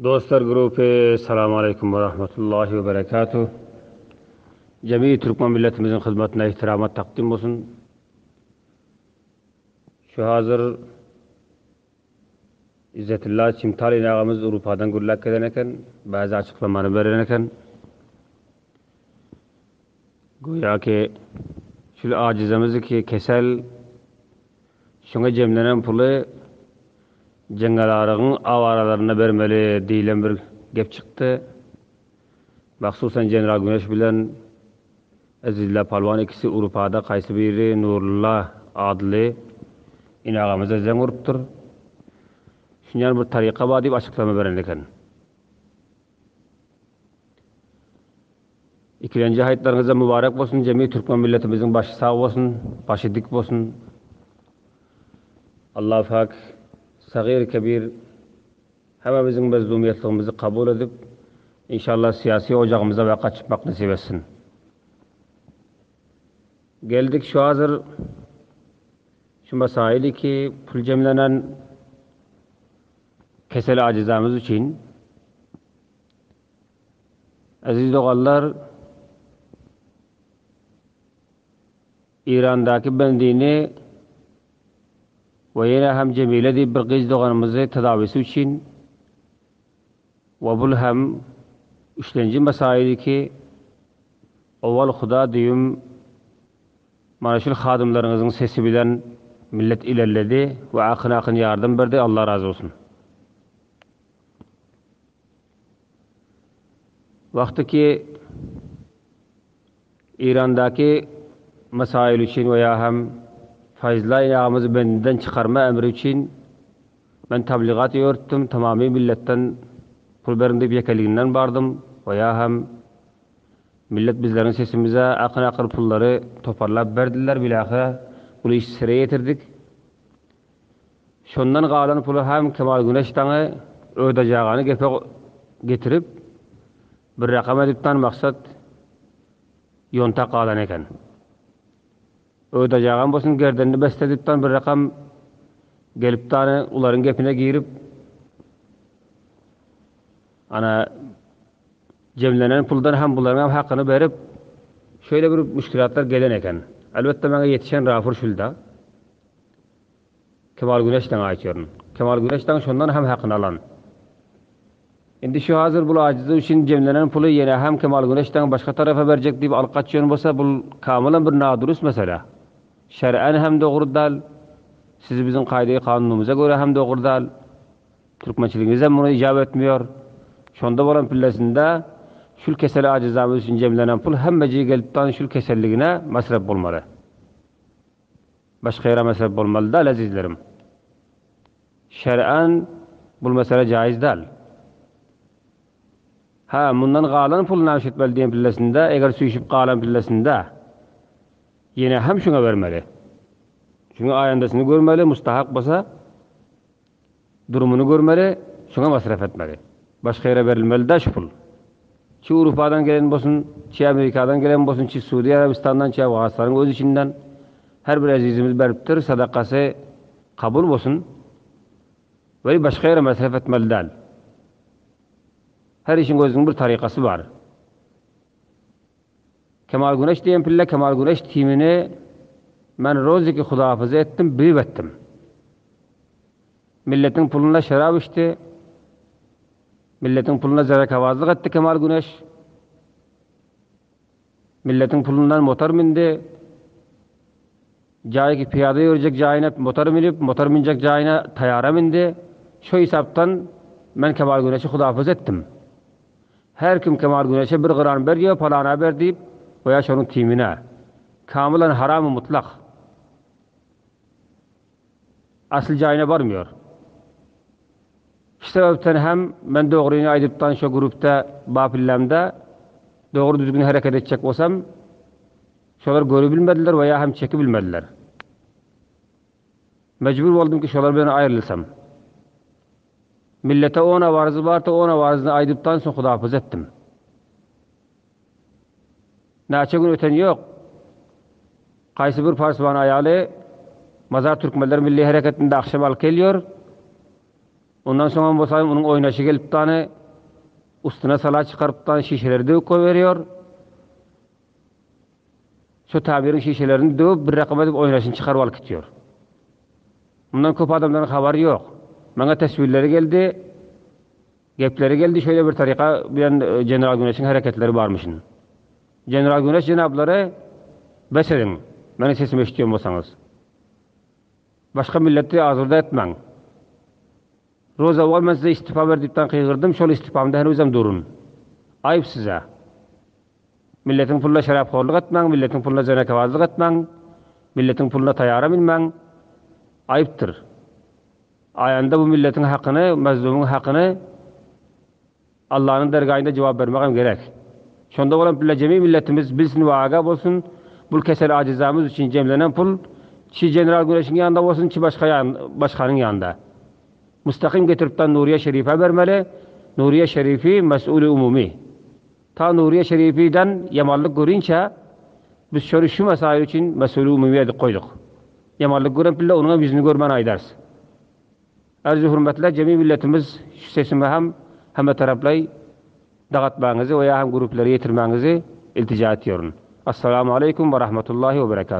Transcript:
Dostlar grubu selamun aleyküm ve rahmetullahi ve berekatuhu. Cemi Türkmen milletimizin hizmetine ihtiramat takdim olsun. Şu hazır İzzetillah Çimtali ağamız Avrupa'dan gürlek eden eken, bazı açıklamanı veren eken. Goya ki şu acizemizi ki kesel şuna cemlenen pulu cengalarının avaralarına vermeli diyilen bir gep çıktı. Maksusen General Güneş bilen Azizullah Palvan ikisi Avrupa'da kaysı biri Nurullah adlı inağamıza zen uruptur. Şunyan bir tariqa var deyip açıklama veren eken. İkilenci hayatlarınıza mübarek olsun. Cemi Türkmen milletimizin başı sağ olsun, başı dik olsun. Allah-u Fak sagir kebir hemimizin mezlumiyetlerimizi kabul edip inşallah siyasi ocağımıza vaka çıkmak nasip etsin. Geldik şu hazır şu mesaili ki pul cemlenen kesel acizamız için aziz doğallar İran'daki bendini ve yine hem Cemile deyip bir kız doğanımızı tedavisi için ve bul hem üçlenci mesaili ki oval Huda diyüm manaşul xadımlarınızın sesi bilen millet ilerledi ve akın yardım verdi. Allah razı olsun. Vakti ki İran'daki mesail için veya hem faizla yağımızı bendinden çıkarma emri için ben tabligat yürüttüm. Tamami milletten pul berinde bir yekeliğinden bardım. Veya hem millet bizlerin sesimize akın pulları toparlayıp verdiler. Bilahare bunu iş sıraya getirdik. Şondan kalan pulu hem Kemal Güneş'ten ödeyeceğini getirip bir rakam edipten maksat yonta kalan eken. Ödeyeceğin bolsun gerdenini bestedipten bir rakam gelip tane uların gepine girip ana cemlenen puldan hem buların hem hakkını verip şöyle bir müşkilatlar gelen eken. Elbette bana yetişen rafur şulda Kemal Güneş'ten açıyorum. Kemal Güneş'ten şondan hem hakkını alan. Şimdi şu hazır bu acizi için cemlenen pulu yine hem Kemal Güneş'ten başka tarafa verecek deyip alqaçyon bolsa bu kamilen bir nadurus mesela. Şer'en hem doğru dal. Sizi bizim kaydı kanunumuza göre hem doğru dal. Türkmençiliğinize bunu icap etmiyor. Şonda bolan pillesinde şul kesel acizamız için cemlenen pul hemmeci gelipten şul keselliğine masraf bolmalı. Başka yere masraf bolmalı da azizlerim. Şer'en bu mesele caiz değil. Bundan qalan pul naşitmel diyen pillesinde eğer suyuşup qalan pillesinde yine hem şuna vermeli. Çünkü ayandasını görmeli, mustahak basa durumunu görmeli, şuna masraf etmeli. Başka yere verilmeli de şu pul. Çi Avrupa'dan gelen bolsun, çi Amerika'dan gelen bolsun, çi Suudi Arabistan'dan, çi Afganistan'ın öz içinden her bir azizimiz beriptir, sadakası kabul bolsun ve başka yere masraf etmeli değil. Her işin gözünün bir tarikası var. Kemal Güneş diyen pille Kemal Güneş timini ben roziki hudafızı ettim, büyüp ettim. Milletin puluna şarap içti. Milletin puluna zerekavazlık etti Kemal Güneş. Milletin pulundan motor bindi. Cayı ki piyade yürüyecek cayına motor binip, motor binecek cayına tayara bindi. Şu hesaptan ben Kemal Güneş'i hudafız ettim. Her kim Kemal Güneş'e bir gıran veriyor, palana ver deyip veya şunun timine. Kamilen haram-ı mutlak. Asıl cayına varmıyor. İşte sebepten hem ben doğruyunu aydıptan şu grupta bapillemde doğru düzgün hareket edecek olsam şolar görebilmediler veya hem çekebilmediler. Mecbur oldum ki şolar beni ayrılsam. Millete ona varzı varsa ona varzını aydıptan sonra hudafız ettim. Naçe gün öten yok. Kaysı bir Parsvan ayalı Mazar Türkmenler Milli Hareketi'nde akşam al geliyor. Ondan sonra bolsa onun oynaşı gelip tane ustuna sala çıkarıp tane şişeleri de koyuyor. Şu tabirin şişelerini dövüp bir rakam edip oynaşını çıkarıp alıp gidiyor. Bundan köp adamların haberi yok. Bana tesvirleri geldi, gepleri geldi, şöyle bir tarika bilen General Güneş'in hareketleri varmışın. General Güneş cenabları bes edin, benim sesimi işitiyor olsanız. Başka milleti azırda etmen. Roza ol, ben size istifa verdikten kıygırdım, şol istifamda henüzem durun. Ayıp size. Milletin puluna şerapxorluk etmen, milletin puluna zenekavazlık etmen, milletin puluna tayara bilmen, ayıptır. Ayanda bu milletin hakkını, mazlumun hakkını Allah'ın dergahında cevap vermem gerek. Şonda olan pula cemi milletimiz bilsin ve aga olsun, bu kesel acizamız için cemlenen pul, çi General Güneş'in yanında olsun, çi başkanın yanında. Müstakim getiripten Nuriye Şerif'e vermeli, Nuriye Şerifi mesulü umumi. Ta Nuriye Şerifi'den yamallık görünce, biz şu mesail için mesulü umumiye koyduk. Yamallık gören pilla onun yüzünü görmen aydars. Arzu hürmetler, cemi milletimiz şu sesimi hem taraflay dağıtmanızı veya hem grupları yetirmenizi iltica ediyorum. Esselamu aleyküm ve rahmetullahi ve berekatuhu.